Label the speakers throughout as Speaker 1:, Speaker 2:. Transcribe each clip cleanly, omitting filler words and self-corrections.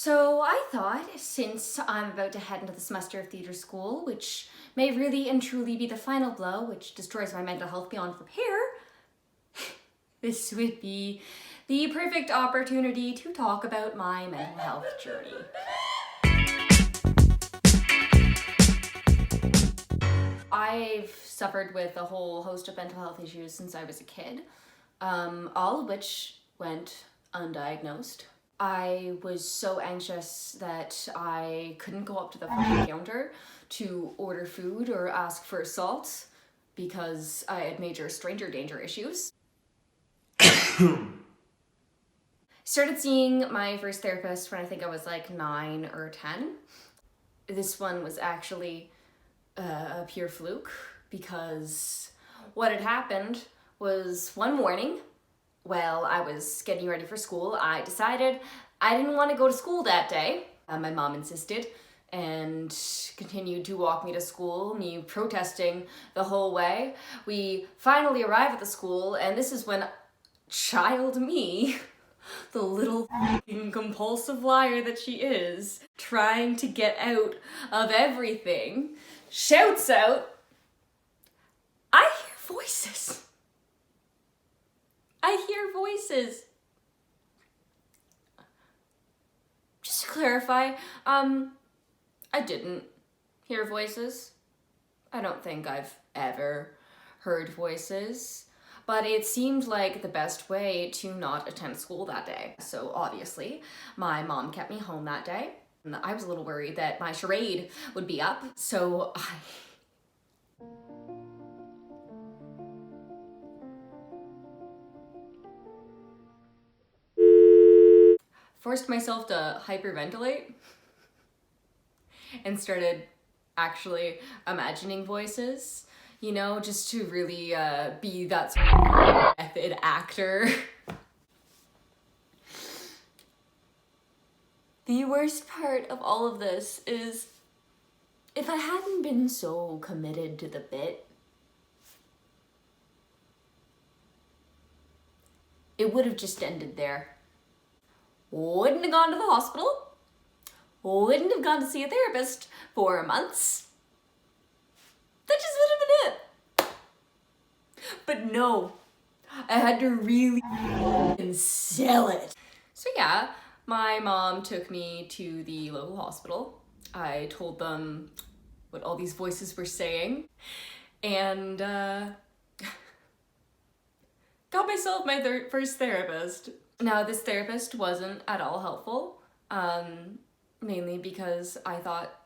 Speaker 1: So I thought, since I'm about to head into the semester of theatre school, which may really and truly be the final blow, which destroys my mental health beyond repair, this would be the perfect opportunity to talk about my mental health journey. I've suffered with a whole host of mental health issues since I was a kid, all of which went undiagnosed. I was so anxious that I couldn't go up to the fucking counter to order food or ask for salt because I had major stranger danger issues. Started seeing my first therapist when I think I was like 9 or 10. This one was actually a pure fluke because what had happened was one morning while I was getting ready for school, I decided I didn't want to go to school that day. My mom insisted and continued to walk me to school, me protesting the whole way. We finally arrive at the school, and this is when child me, the little fucking compulsive liar that she is, trying to get out of everything, shouts out, "I hear voices. I hear voices." Just to clarify, I didn't hear voices. I don't think I've ever heard voices, but it seemed like the best way to not attend school that day. So obviously, my mom kept me home that day. I was a little worried that my charade would be up, so I forced myself to hyperventilate and started actually imagining voices, you know, just to really be that sort of method actor. The worst part of all of this is, if I hadn't been so committed to the bit, it would have just ended there. Wouldn't have gone to the hospital, wouldn't have gone to see a therapist for months. That just would have been it. But no, I had to really sell it. So yeah, my mom took me to the local hospital. I told them what all these voices were saying, and got myself my first therapist. Now, this therapist wasn't at all helpful, mainly because I thought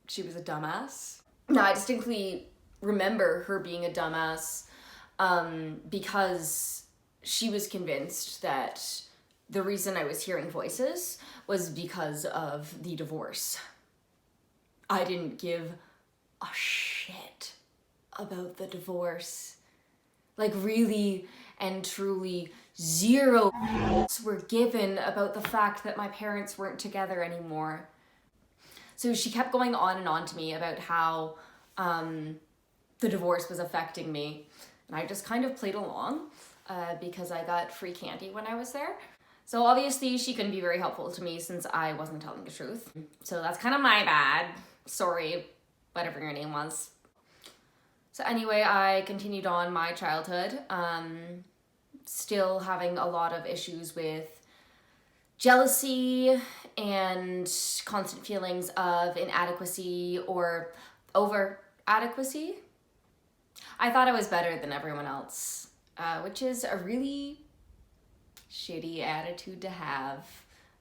Speaker 1: she was a dumbass. Now, I distinctly remember her being a dumbass because she was convinced that the reason I was hearing voices was because of the divorce. I didn't give a shit about the divorce. Like, really and truly, zero were given about the fact that my parents weren't together anymore. So she kept going on and on to me about how the divorce was affecting me. And I just kind of played along because I got free candy when I was there. So obviously she couldn't be very helpful to me since I wasn't telling the truth. So that's kind of my bad. Sorry, whatever your name was. So anyway, I continued on my childhood, still having a lot of issues with jealousy and constant feelings of inadequacy or over-adequacy. I thought I was better than everyone else, which is a really shitty attitude to have.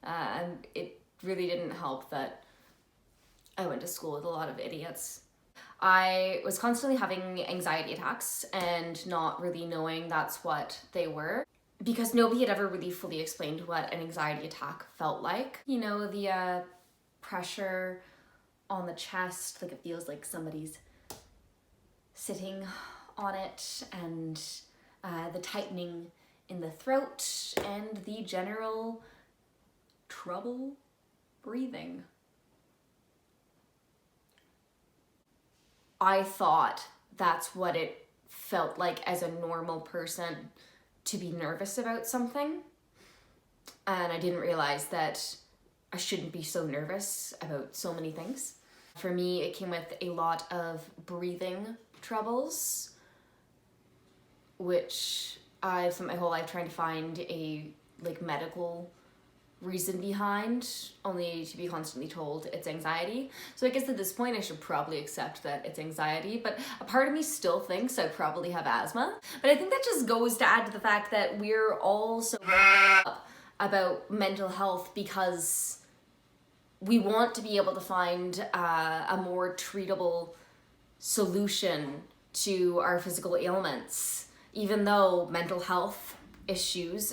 Speaker 1: And it really didn't help that I went to school with a lot of idiots. I was constantly having anxiety attacks and not really knowing that's what they were because nobody had ever really fully explained what an anxiety attack felt like. You know, the pressure on the chest, like it feels like somebody's sitting on it, and the tightening in the throat and the general trouble breathing. I thought that's what it felt like as a normal person to be nervous about something. And I didn't realize that I shouldn't be so nervous about so many things. For me, it came with a lot of breathing troubles, which I've spent my whole life trying to find a medical reason behind, only to be constantly told it's anxiety. So I guess at this point I should probably accept that it's anxiety, but a part of me still thinks I probably have asthma. But I think that just goes to add to the fact that we're all so up about mental health because we want to be able to find a more treatable solution to our physical ailments, even though mental health issues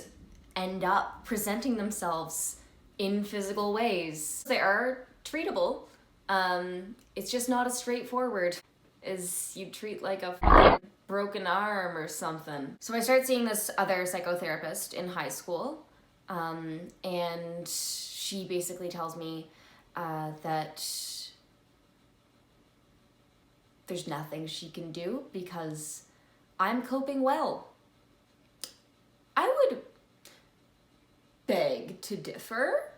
Speaker 1: end up presenting themselves in physical ways. They are treatable. It's just not as straightforward as you treat like a fucking broken arm or something. So I started seeing this other psychotherapist in high school, and she basically tells me that there's nothing she can do because I'm coping well. I would beg to differ,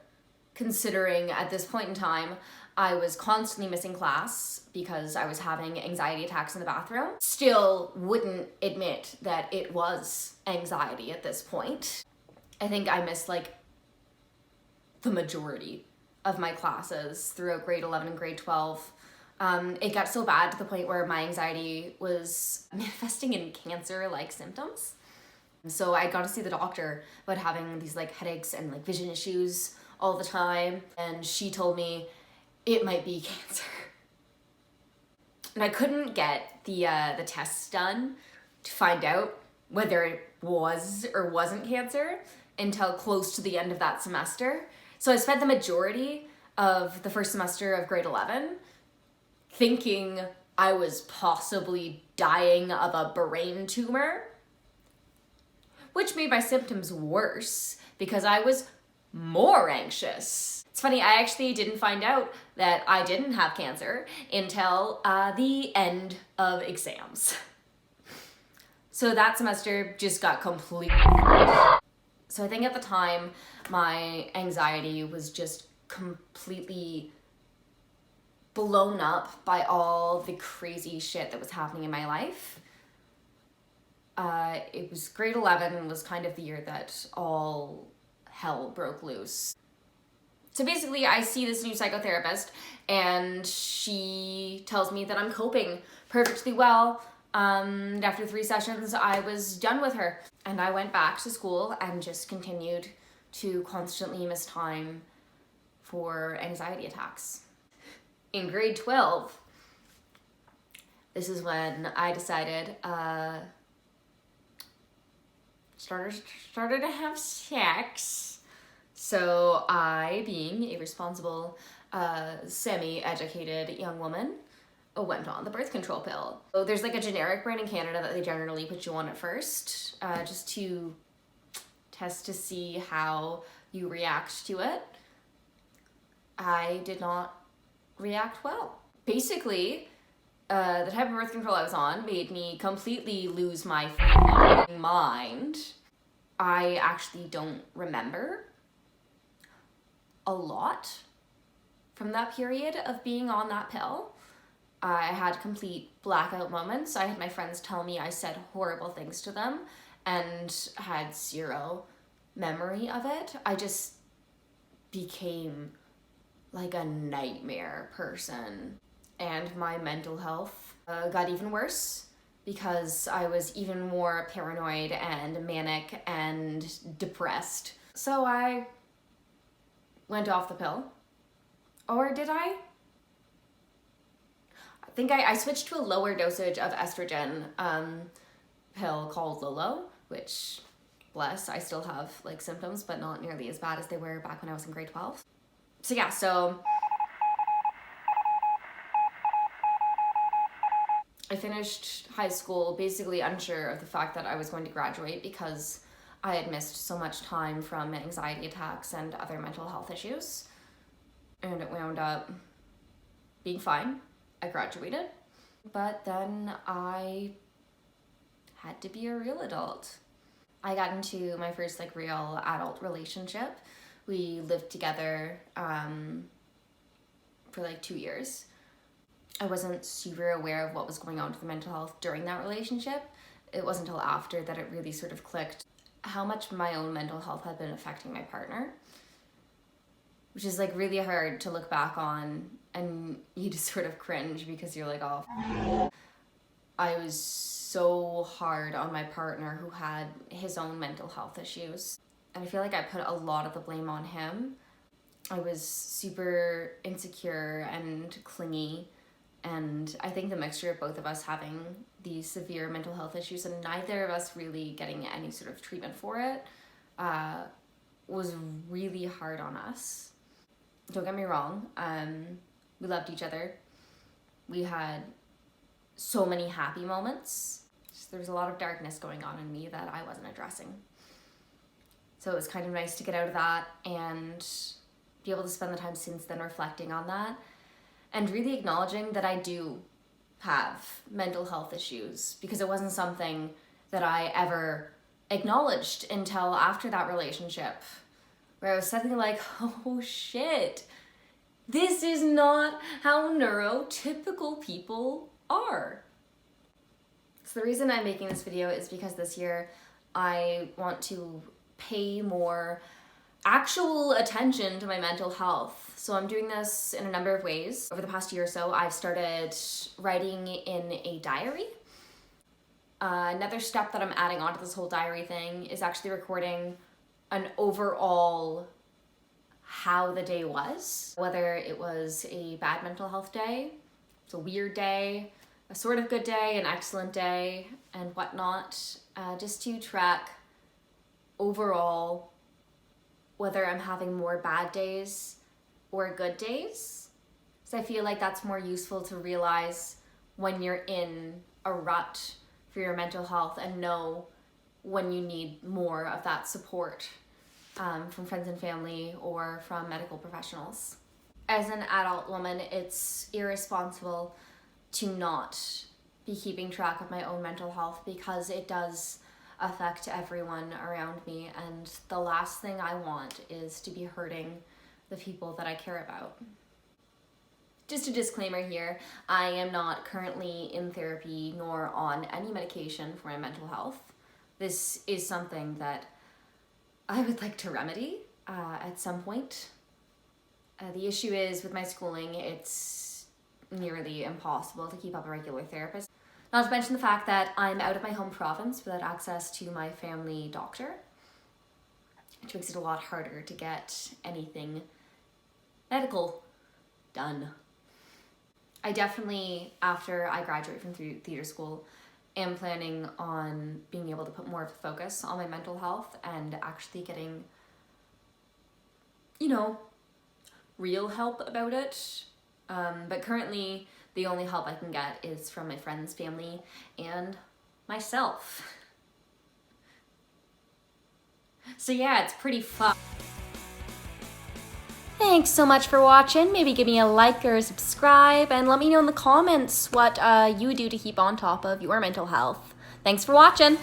Speaker 1: considering at this point in time I was constantly missing class because I was having anxiety attacks in the bathroom. Still wouldn't admit that it was anxiety at this point. I think I missed the majority of my classes throughout grade 11 and grade 12. It got so bad to the point where my anxiety was manifesting in cancer-like symptoms. So I got to see the doctor about having these headaches and vision issues all the time. And she told me it might be cancer. And I couldn't get the tests done to find out whether it was or wasn't cancer until close to the end of that semester. So I spent the majority of the first semester of grade 11 thinking I was possibly dying of a brain tumor, which made my symptoms worse because I was more anxious. It's funny, I actually didn't find out that I didn't have cancer until the end of exams. So that semester just got completely... So I think at the time, my anxiety was just completely blown up by all the crazy shit that was happening in my life. It was grade 11 was kind of the year that all hell broke loose. So basically, I see this new psychotherapist, and she tells me that I'm coping perfectly well. And after 3 sessions, I was done with her. And I went back to school and just continued to constantly miss time for anxiety attacks. In grade 12, this is when I decided, started to have sex. So I, being a responsible, semi-educated young woman, went on the birth control pill. So there's a generic brand in Canada that they generally put you on at first, just to test to see how you react to it. I did not react well. Basically, the type of birth control I was on made me completely lose my fucking mind. I actually don't remember a lot from that period of being on that pill. I had complete blackout moments. I had my friends tell me I said horrible things to them and had zero memory of it. I just became a nightmare person. And my mental health got even worse because I was even more paranoid and manic and depressed. So I went off the pill. Or did I? I think I switched to a lower dosage of estrogen pill called Lolo, which, bless, I still have symptoms, but not nearly as bad as they were back when I was in grade 12. So yeah, I finished high school basically unsure of the fact that I was going to graduate because I had missed so much time from anxiety attacks and other mental health issues. And it wound up being fine. I graduated, but then I had to be a real adult. I got into my first real adult relationship We lived together for like 2 years. I wasn't super aware of what was going on with the mental health during that relationship. It wasn't until after that it really sort of clicked how much my own mental health had been affecting my partner, which is like really hard to look back on, and you just sort of cringe because you're like, oh. I was so hard on my partner who had his own mental health issues. And I feel like I put a lot of the blame on him. I was super insecure and clingy. And I think the mixture of both of us having these severe mental health issues and neither of us really getting any sort of treatment for it was really hard on us. Don't get me wrong, we loved each other. We had so many happy moments. Just, there was a lot of darkness going on in me that I wasn't addressing. So it was kind of nice to get out of that and be able to spend the time since then reflecting on that and really acknowledging that I do have mental health issues, because it wasn't something that I ever acknowledged until after that relationship, where I was suddenly like, oh shit, this is not how neurotypical people are. So the reason I'm making this video is because this year I want to pay more actual attention to my mental health. So I'm doing this in a number of ways. Over the past year or so, I've started writing in a diary. Another step that I'm adding onto this whole diary thing is actually recording an overall how the day was, whether it was a bad mental health day, it's a weird day, a sort of good day, an excellent day, and whatnot, just to track overall whether I'm having more bad days or good days. So I feel like that's more useful to realize when you're in a rut for your mental health and know when you need more of that support from friends and family or from medical professionals. As an adult woman, it's irresponsible to not be keeping track of my own mental health, because it does affect everyone around me, and the last thing I want is to be hurting the people that I care about. Just a disclaimer here, I am not currently in therapy nor on any medication for my mental health. This is something that I would like to remedy at some point. The issue is with my schooling, it's nearly impossible to keep up a regular therapist. Not to mention the fact that I'm out of my home province without access to my family doctor, which makes it a lot harder to get anything medical done. I definitely, after I graduate from theater school, am planning on being able to put more of the focus on my mental health and actually getting, real help about it. But currently, the only help I can get is from my friends, family, and myself. So yeah, it's pretty fun. Thanks so much for watching. Maybe give me a like or a subscribe, and let me know in the comments what you do to keep on top of your mental health. Thanks for watching.